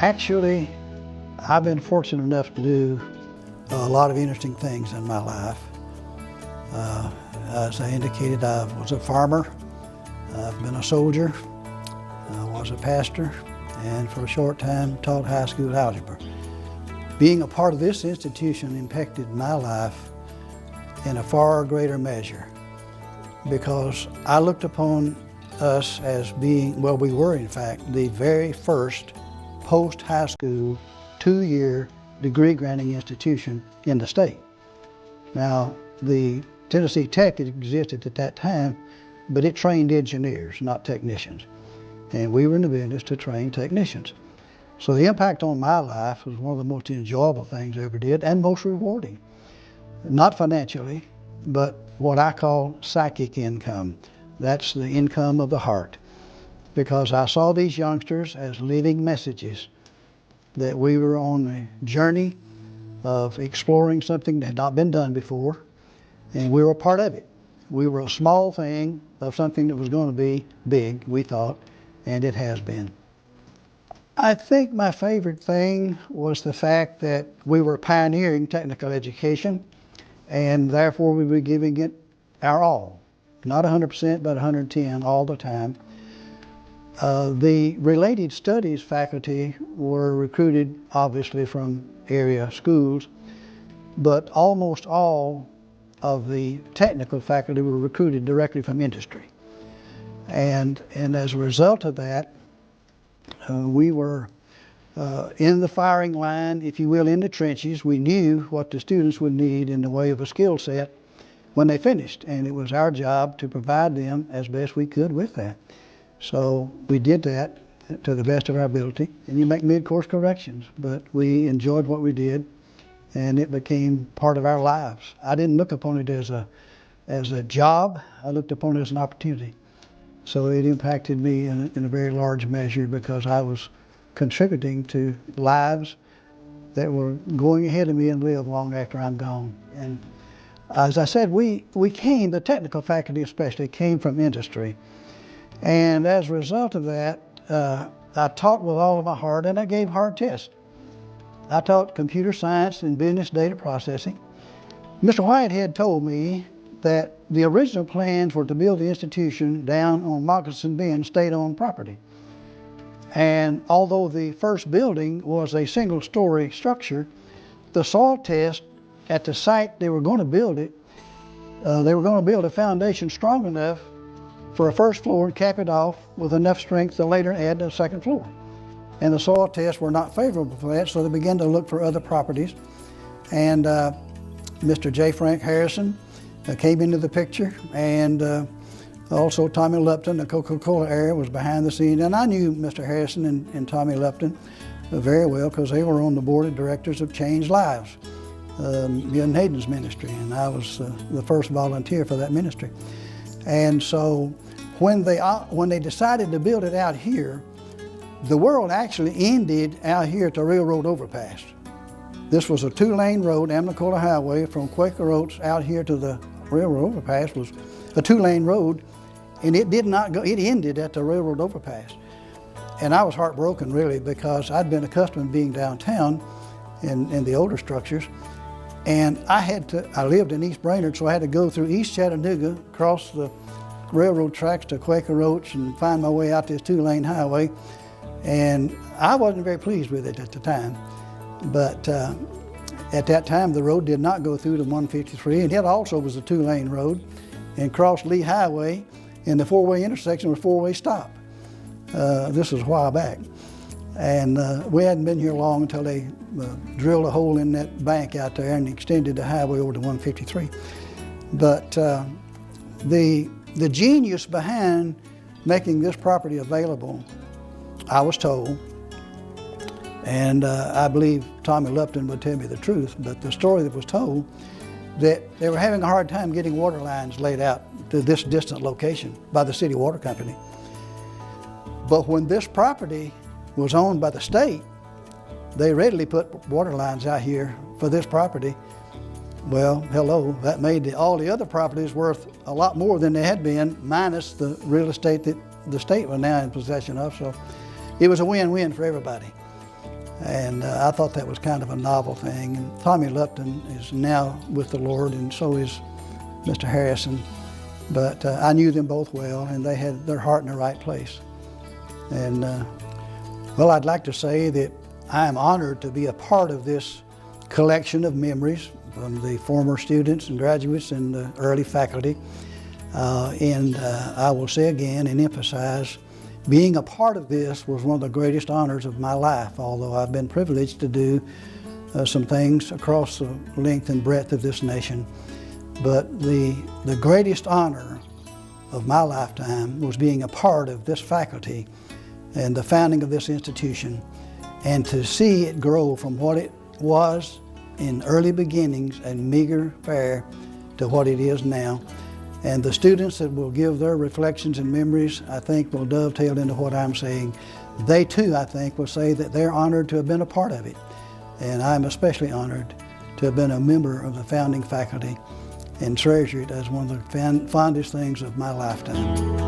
Actually, I've been fortunate enough to do a lot of interesting things in my life. As I indicated, I was a farmer, I've been a soldier, I was a pastor, and for a short time taught high school algebra. Being a part of this institution impacted my life in a far greater measure because I looked upon us as being, well, we were in fact the very first post-high school 2-year degree granting institution in the state. Now, the Tennessee Tech existed at that time, but it trained engineers, not technicians. And we were in the business to train technicians. So the impact on my life was one of the most enjoyable things I ever did and most rewarding. Not financially, but what I call psychic income. That's the income of the heart. Because I saw these youngsters as living messages that we were on a journey of exploring something that had not been done before, and we were a part of it. We were a small thing of something that was going to be big, we thought, and it has been. I think my favorite thing was the fact that we were pioneering technical education, and therefore we were giving it our all. Not 100%, but 110 all the time. The related studies faculty were recruited, obviously, from area schools, but almost all of the technical faculty were recruited directly from industry. And as a result of that, we were in the firing line, if you will, in the trenches. We knew what the students would need in the way of a skill set when they finished, and it was our job to provide them as best we could with that. So we did that to the best of our ability, and you make mid-course corrections, but we enjoyed what we did, and it became part of our lives. I didn't look upon it as a job. I looked upon it as an opportunity. So it impacted me in a very large measure because I was contributing to lives that were going ahead of me and live long after I'm gone. And as I said, the technical faculty especially, came from industry. And as a result of that, I taught with all of my heart, and I gave hard tests. I taught computer science and business data processing. Mr. Whitehead told me that the original plans were to build the institution down on Moccasin Bend state-owned property. And although the first building was a single-story structure, the soil test at the site they were going to build it, they were going to build a foundation strong enough for a first floor and cap it off with enough strength to later add a second floor. And the soil tests were not favorable for that, so they began to look for other properties. And Mr. J. Frank Harrison came into the picture, and also Tommy Lupton, the Coca-Cola area, was behind the scenes. And I knew Mr. Harrison and Tommy Lupton very well because they were on the board of directors of Changed Lives, Young Hayden's ministry, and I was the first volunteer for that ministry. And so when they decided to build it out here, the world actually ended out here at the railroad overpass. This was a 2-lane road, Amnicola Highway, from Quaker Oats out here to the railroad overpass was a 2-lane road, and it did not go, it ended at the railroad overpass. And I was heartbroken, really, because I'd been accustomed to being downtown in the older structures, and I lived in East Brainerd, so I had to go through East Chattanooga, cross the railroad tracks to Quaker Oats, and find my way out this 2-lane highway. And I wasn't very pleased with it at the time. But at that time, the road did not go through to 153, and it also was a 2-lane road, and crossed Lee Highway, and the 4-way intersection was 4-way stop. This was a while back. And we hadn't been here long until they drilled a hole in that bank out there and extended the highway over to 153. But the genius behind making this property available, I was told, and I believe Tommy Lupton would tell me the truth, but the story that was told, that they were having a hard time getting water lines laid out to this distant location by the city water company. But when this property was owned by the state, they readily put water lines out here for this property. Well, hello, that made all the other properties worth a lot more than they had been, minus the real estate that the state was now in possession of. So it was a win-win for everybody. And I thought that was kind of a novel thing. And Tommy Lupton is now with the Lord, and so is Mr. Harrison. But I knew them both well, and they had their heart in the right place. And well, I'd like to say that I am honored to be a part of this collection of memories from the former students and graduates and the early faculty. I will say again and emphasize, being a part of this was one of the greatest honors of my life, although I've been privileged to do some things across the length and breadth of this nation. But the greatest honor of my lifetime was being a part of this faculty and the founding of this institution, and to see it grow from what it was in early beginnings and meager fare to what it is now. And the students that will give their reflections and memories, I think, will dovetail into what I'm saying. They too, I think, will say that they're honored to have been a part of it. And I'm especially honored to have been a member of the founding faculty and treasure it as one of the fondest things of my lifetime.